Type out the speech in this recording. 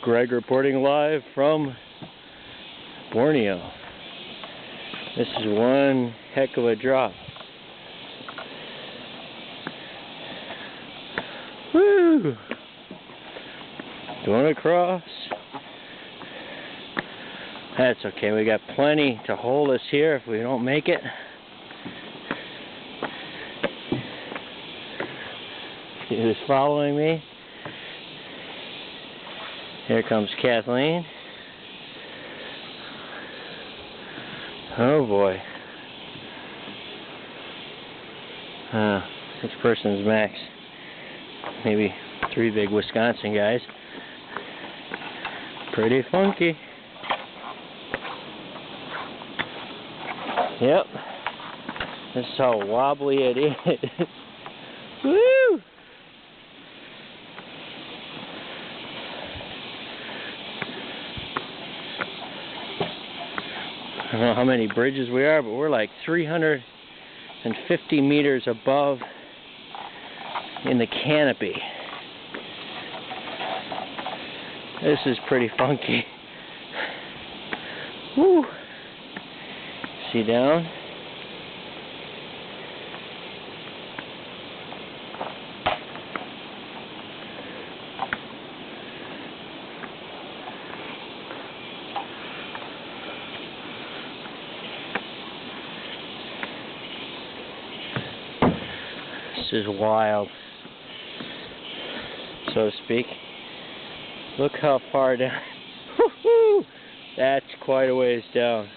Greg reporting live from Borneo. This is one heck of a drop. Woo! Going across. That's okay, we got plenty to hold us here if we don't make it. See who's following me? Here comes Kathleen. Oh boy. This person's max. Maybe 3 big Wisconsin guys. Pretty funky. Yep. This is how wobbly it is. Woo! I don't know how many bridges we are, but we're like 350 meters above in the canopy. This is pretty funky. Woo! See down? This is wild, so to speak. Look how far down. Woo-hoo! That's quite a ways down.